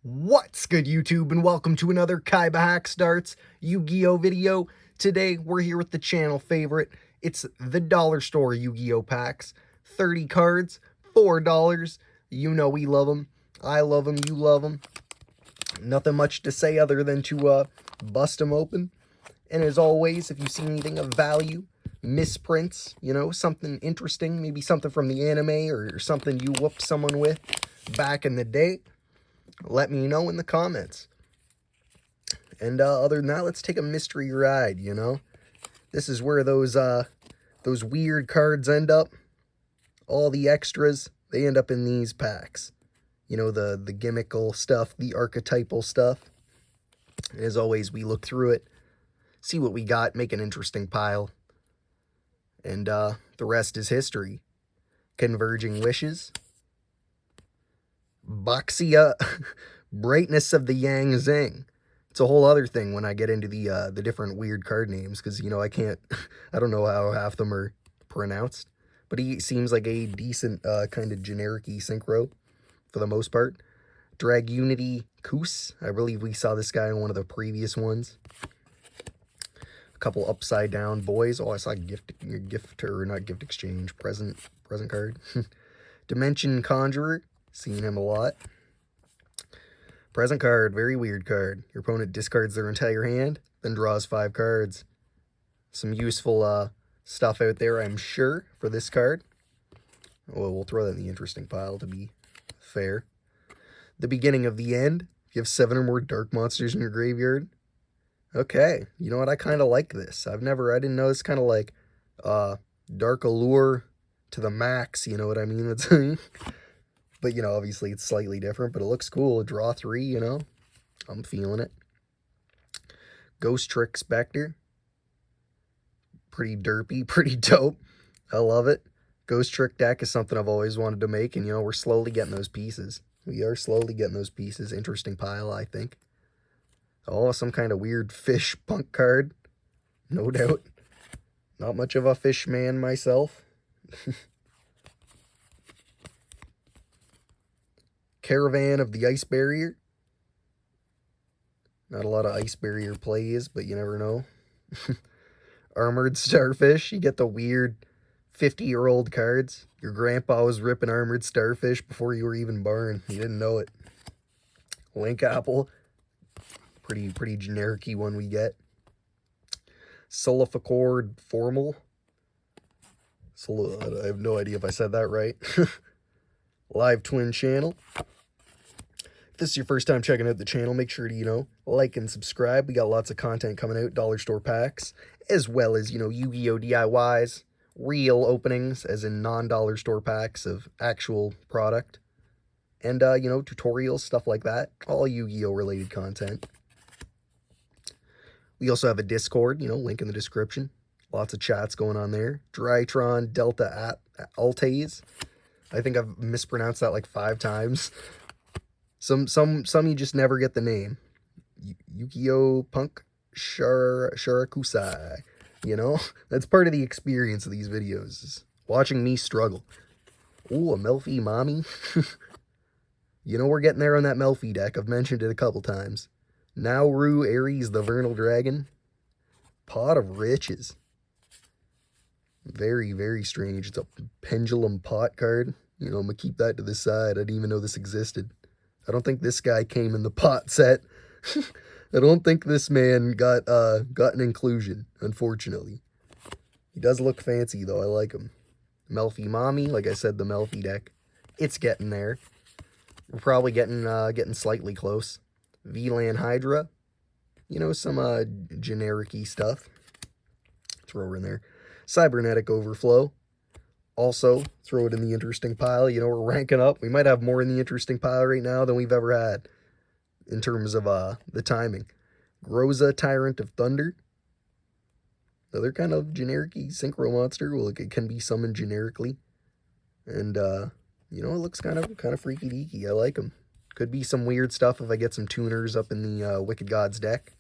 What's good, YouTube, and welcome to another KaibaHacksDartz Yu-Gi-Oh video. Today, we're here with the channel favorite. It's the dollar store Yu-Gi-Oh packs. 30 cards, $4. You know we love them. I love them, you love them. Nothing much to say other than to bust them open. And as always, if you see anything of value, misprints, something interesting, maybe something from the anime or something you whooped someone with back in the day, let me know in the comments. And other than that, let's take a mystery ride, This is where those weird cards end up. All the extras, they end up in these packs. The gimmickal stuff, the archetypal stuff. As always, we look through it, see what we got, make an interesting pile. And the rest is history. Converging Wishes. Boxia, Brightness of the Yang Zing. It's a whole other thing when I get into the different weird card names, because, I don't know how half them are pronounced. But he seems like a decent kind of generic-y synchro for the most part. Dragunity Koos. I believe we saw this guy in one of the previous ones. A couple upside down boys. Oh, I saw gift or not gift exchange, present card. Dimension Conjurer. Seen him a lot. Present card, very weird card. Your opponent discards their entire hand, then draws 5 cards. Some useful stuff out there, I'm sure, for this card. Well, we'll throw that in the interesting pile to be fair. The Beginning of the End. You have 7 or more dark monsters in your graveyard. Okay, you know what? I kind of like this. I didn't know it's kind of like Dark Allure to the max. You know what I mean? It's but, obviously it's slightly different, but it looks cool. Draw 3, I'm feeling it. Ghost Trick Spectre. Pretty derpy, pretty dope. I love it. Ghost Trick deck is something I've always wanted to make, and, we're slowly getting those pieces. We are slowly getting those pieces. Interesting pile, I think. Oh, some kind of weird fish punk card. No doubt. Not much of a fish man myself. Caravan of the Ice Barrier. Not a lot of Ice Barrier plays, but you never know. Armored Starfish. You get the weird 50-year-old cards. Your grandpa was ripping Armored Starfish before you were even born. You didn't know it. Link Apple. Pretty generic-y one we get. Solificord Formal. I have no idea if I said that right. Live Twin Channel. If this is your first time checking out the channel, make sure to, like and subscribe. We got lots of content coming out, dollar store packs, as well as, Yu-Gi-Oh! DIYs, real openings, as in non-dollar store packs of actual product, and, tutorials, stuff like that. All Yu-Gi-Oh! Related content. We also have a Discord, link in the description. Lots of chats going on there. Drytron Delta Altaze. I think I've mispronounced that like 5 times. Some you just never get the name. Yugioh Punk Sharakusai. That's part of the experience of these videos, is watching me struggle. Ooh, a Melfi Mommy. We're getting there on that Melfi deck. I've mentioned it a couple times. Nauru Ares the Vernal Dragon. Pot of Riches. Very, very strange. It's a Pendulum Pot card. I'm going to keep that to the side. I didn't even know this existed. I don't think this guy came in the pot set. I don't think this man got an inclusion, unfortunately. He does look fancy, though. I like him. Melfi Mommy, like I said, the Melfi deck. It's getting there. We're probably getting slightly close. VLAN Hydra. Some generic-y stuff. Throw her in there. Cybernetic Overflow. Also, throw it in the interesting pile. We're ranking up. We might have more in the interesting pile right now than we've ever had in terms of the timing. Groza, Tyrant of Thunder. Another kind of generic-y synchro monster. Well, it can be summoned generically. And, it looks kind of freaky-deaky. I like them. Could be some weird stuff if I get some tuners up in the Wicked Gods deck.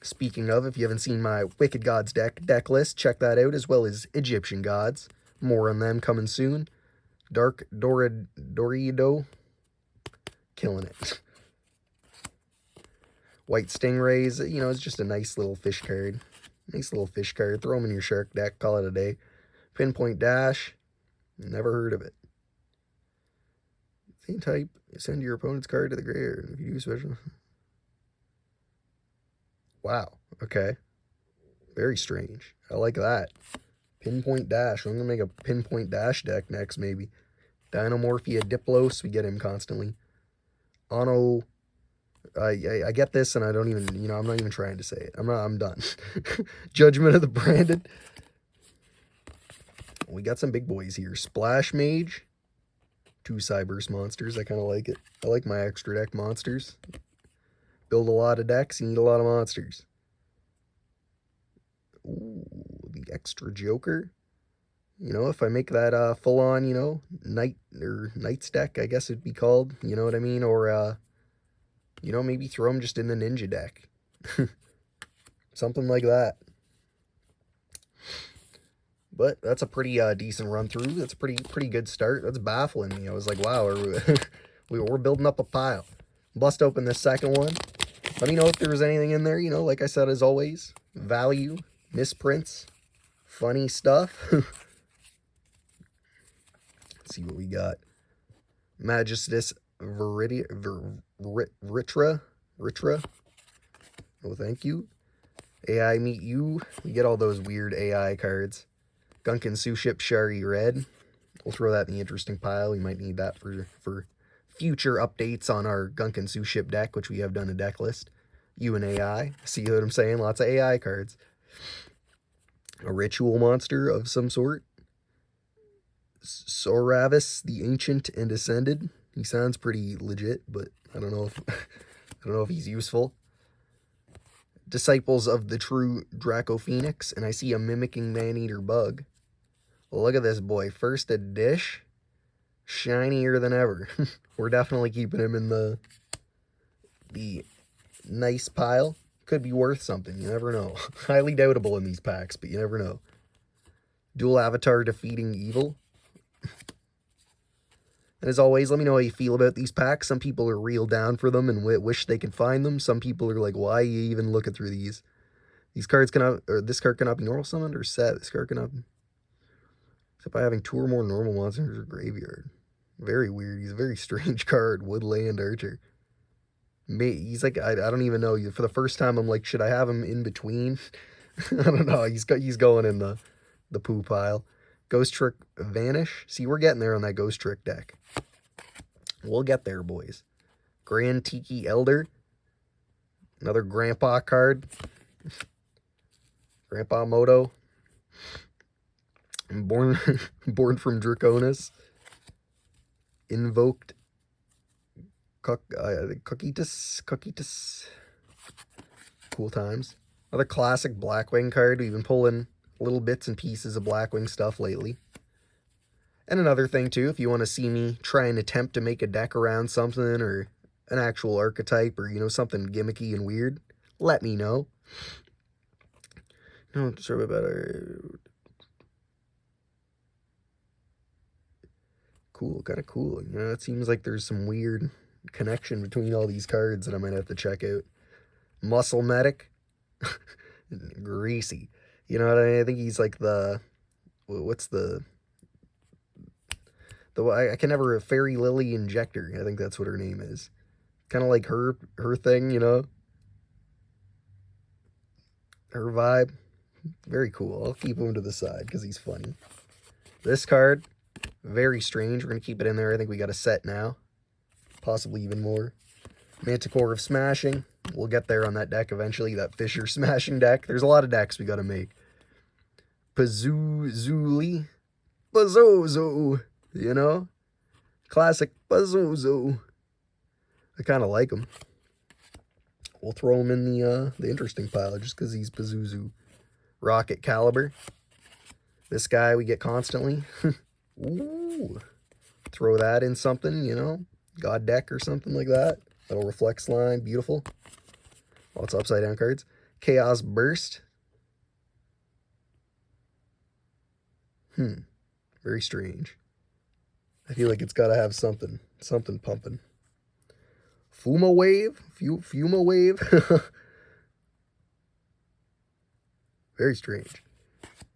Speaking of, if you haven't seen my Wicked Gods deck list, check that out, as well as Egyptian Gods. More on them coming soon. Dark Dorido. Killing it. White Stingrays, you know, it's just a nice little fish card. Nice little fish card. Throw them in your shark deck. Call it a day. Pinpoint Dash. Never heard of it. Same type. Send your opponent's card to the graveyard. If you do special. Wow. Okay. Very strange. I like that. Pinpoint Dash. I'm going to make a Pinpoint Dash deck next, maybe. Dinomorphia Diplos. We get him constantly. Ono. I get this, and I don't even, you know, I'm not even trying to say it. I'm done. Judgment of the Branded. We got some big boys here. Splash Mage. 2 Cyberse monsters. I kind of like it. I like my extra deck monsters. Build a lot of decks, you need a lot of monsters. Ooh, the extra Joker. You know, if I make that full-on, you know, Knights deck, I guess it'd be called. You know what I mean? Or, you know, maybe throw them just in the Ninja deck. Something like that. But that's a pretty decent run through. That's a pretty good start. That's baffling me. I was like, wow, we're building up a pile. Bust open this second one. Let me know if there was anything in there. You know, like I said, as always, value, misprints, funny stuff. Let's see what we got. Magistus Ritra. Oh, thank you. AI Meet You. We get all those weird AI cards. Gunkin Suship Shari Red. We'll throw that in the interesting pile. We might need that for future updates on our Gunkin Suship deck, which we have done a deck list. You and AI. See what I'm saying? Lots of AI cards. A ritual monster of some sort. Soravis, the Ancient and Ascended. He sounds pretty legit, but I don't know if he's useful. Disciples of the True Draco Phoenix, and I see a Mimicking Maneater Bug. Look at this boy. First a dish. Shinier than ever. We're definitely keeping him in the nice pile. Could be worth something. You never know. Highly doubtable in these packs, but you never know. Dual Avatar Defeating Evil. And as always, let me know how you feel about these packs. Some people are real down for them and wish they could find them. Some people are like, why are you even looking through these? These cards cannot, or this card cannot be normal summoned or set. This card cannot, except by having 2 or more normal monsters or graveyard. Very weird. He's a very strange card. Woodland Archer. He's like, I don't even know. For the first time, I'm like, should I have him in between? I don't know. He's going in the poo pile. Ghost Trick Vanish. See, we're getting there on that Ghost Trick deck. We'll get there, boys. Grand Tiki Elder. Another Grandpa card. Grandpa Moto. Born from Draconis. Invoked Cookitus. Cool times. Another classic Blackwing card. We've been pulling little bits and pieces of Blackwing stuff lately. And another thing too, if you want to see me try and attempt to make a deck around something or an actual archetype or, you know, something gimmicky and weird, let me know. No, sorry about it. Cool, kind of cool. You know, it seems like there's some weird connection between all these cards that I might have to check out. Muscle Medic. Greasy. You know what I mean? I think he's like the... What's the... I can never... Fairy Lily Injector. I think that's what her name is. Kind of like her thing, you know? Her vibe. Very cool. I'll keep him to the side because he's funny. This card... Very strange. We're going to keep it in there. I think we got a set now. Possibly even more. Manticore of Smashing. We'll get there on that deck eventually. That Fisher Smashing deck. There's a lot of decks we got to make. Pazuzu. Pazozo. You know? Classic Pazozo. I kind of like him. We'll throw him in the interesting pile just because he's Pazuzu. Rocket Caliber. This guy we get constantly. Ooh, throw that in something, you know, God deck or something like that. Little reflex line, beautiful. Lots of upside down cards. Chaos Burst. Very strange. I feel like it's got to have something pumping. Fuma Wave. Fuma Wave. Very strange.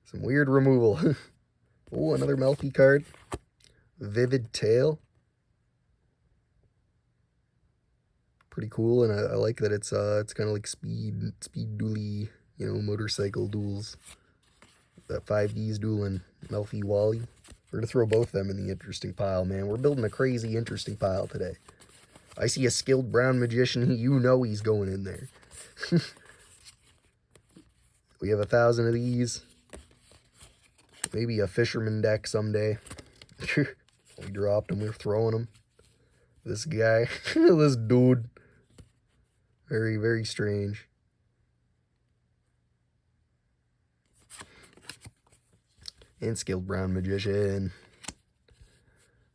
Some weird removal. Oh, another Melfi card. Vivid Tail. Pretty cool, and I like that it's kind of like speed dually, you know, motorcycle duels. That 5D's dueling Melfi Wally. We're gonna throw both of them in the interesting pile, man. We're building a crazy interesting pile today. I see a skilled brown magician, you know he's going in there. We have 1,000 of these. Maybe a fisherman deck someday. We dropped them, we're throwing them. This guy, this dude. Very, very strange. And skilled brown magician.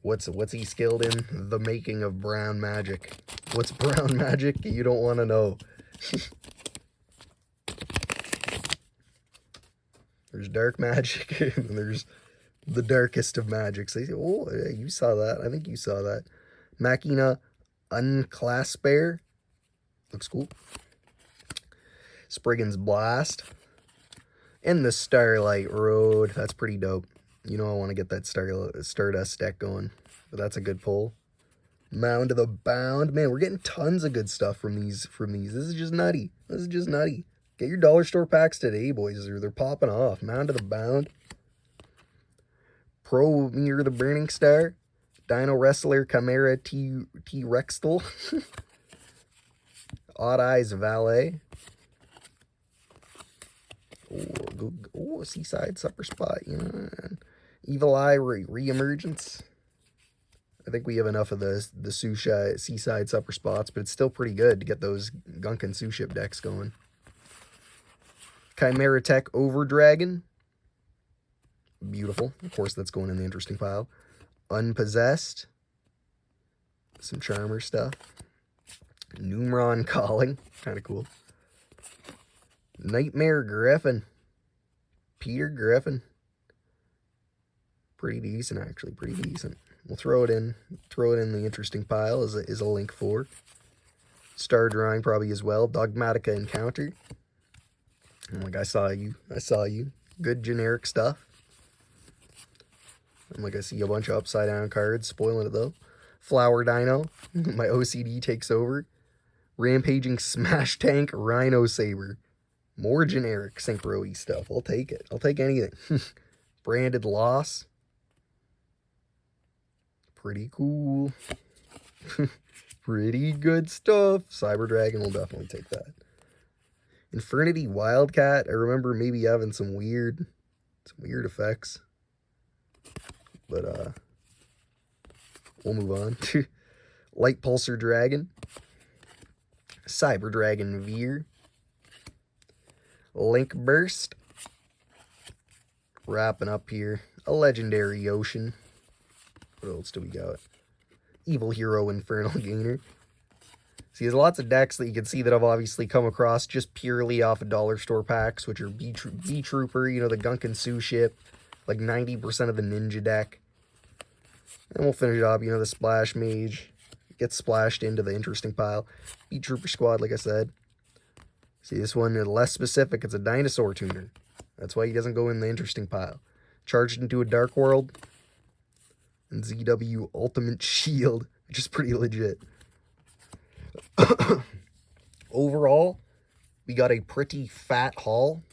What's he skilled in? The making of brown magic. What's brown magic? You don't want to know. There's dark magic, and there's the darkest of magics. They say, oh, you saw that. I think you saw that. Machina Unclasper. Looks cool. Spriggan's Blast. And the Starlight Road. That's pretty dope. You know I want to get that Stardust deck going. But that's a good pull. Mound of the Bound. Man, we're getting tons of good stuff from these. This is just nutty. This is just nutty. Get your dollar store packs today, boys. They're popping off. Mound of the Bound. Premier the Burning Star. Dino Wrestler Chimera T-Rextal. Odd Eyes Valet. Oh, Seaside Supper Spot. Yeah. Evil Eye Reemergence. I think we have enough of the Seaside Supper Spots, but it's still pretty good to get those Gunkin' Sue Ship decks going. Chimera Tech Overdragon. Beautiful. Of course, that's going in the interesting pile. Unpossessed. Some Charmer stuff. Numeron Calling. Kind of cool. Nightmare Griffin. Peter Griffin. Pretty decent, actually. Pretty decent. We'll throw it in. Throw it in the interesting pile is a link for. Star Drawing probably as well. Dogmatica Encounter. I'm like, I saw you. I saw you. Good generic stuff. I'm like, I see a bunch of upside down cards. Spoiling it though. Flower Dino. My OCD takes over. Rampaging Smash Tank Rhino Saber. More generic Synchro-y stuff. I'll take it. I'll take anything. Branded Loss. Pretty cool. Pretty good stuff. Cyber Dragon will definitely take that. Infernity Wildcat. I remember maybe having some weird effects. But we'll move on. Light Pulsar Dragon. Cyber Dragon Veer. Link Burst. Wrapping up here. A Legendary Ocean. What else do we got? Evil Hero Infernal Gainer. See, there's lots of decks that you can see that I've obviously come across just purely off of dollar store packs, which are B-Trooper, you know, the Gunkin' Sue Ship, like 90% of the Ninja deck. And we'll finish it up, you know, the Splash Mage gets splashed into the interesting pile. B-Trooper Squad, like I said. See, this one is less specific. It's a Dinosaur Tuner. That's why he doesn't go in the interesting pile. Charged into a Dark World. And ZW Ultimate Shield, which is pretty legit. Overall, we got a pretty fat haul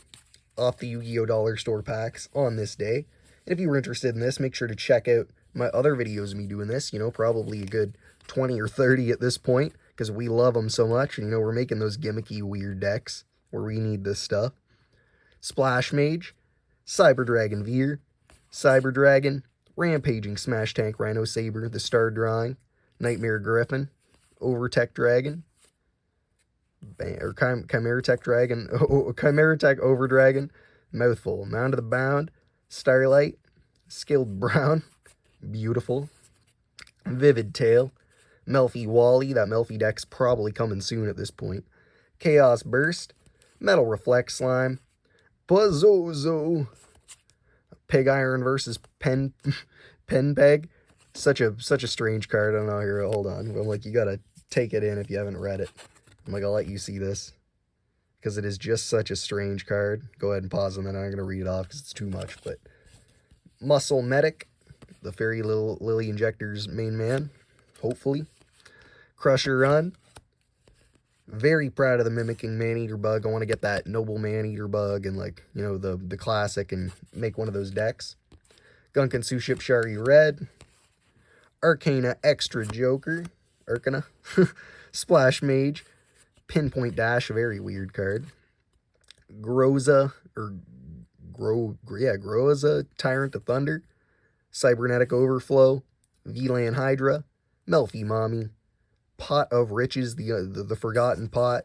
off the Yu-Gi-Oh! Dollar Store packs on this day. And if you were interested in this, make sure to check out my other videos of me doing this. You know, probably a good 20 or 30 at this point, because we love them so much. And, you know, we're making those gimmicky, weird decks where we need this stuff. Splash Mage, Cyber Dragon Veer, Cyber Dragon, Rampaging Smash Tank Rhino Saber, the Star Drawing, Nightmare Griffin, Overtech Dragon, or Chimera Tech Dragon, Chimera Tech Overdragon, Mouthful, Mound of the Bound, Starlight, Skilled Brown, Beautiful, Vivid Tail, Melfi Wally, that Melfi deck's probably coming soon at this point, Chaos Burst, Metal Reflect Slime, Buzzozo, Pig Iron versus Pen Peg, Such a strange card. I don't know. Here, hold on. I'm like, you gotta take it in if you haven't read it. I'm like, I'll let you see this because it is just such a strange card. Go ahead and pause, and then I'm gonna read it off because it's too much. But Muscle Medic, the Fairy Lily Injector's main man, hopefully. Crusher Run. Very proud of the Mimicking Maneater Bug. I want to get that Noble Maneater Bug and, like, you know, the classic and make one of those decks. Gunkin Suship Shari Red. Arcana Extra Joker. Arcana. Splash Mage. Pinpoint Dash, a very weird card. Groza, or Groza, Tyrant of Thunder. Cybernetic Overflow. VLAN Hydra. Melfi Mommy. Pot of Riches, the Forgotten Pot.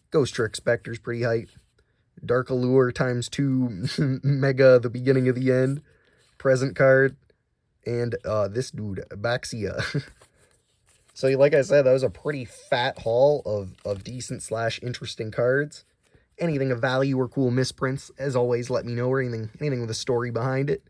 Ghost Trick Spectre's pretty hype. Dark Allure ×2 Mega, the beginning of the end. Present card. And this dude, Baxia. So like I said, that was a pretty fat haul of decent / interesting cards. Anything of value or cool misprints, as always, let me know, or anything with a story behind it.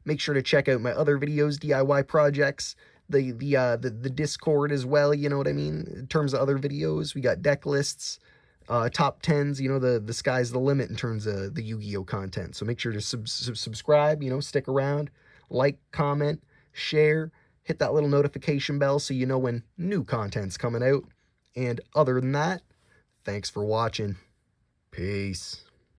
Make sure to check out my other videos, DIY projects, the Discord as well, you know what I mean? In terms of other videos, we got deck lists, top 10s, you know, the sky's the limit in terms of the Yu-Gi-Oh content. So make sure to subscribe, you know, stick around, like, comment, share, hit that little notification bell so you know when new content's coming out. And other than that, thanks for watching. Peace.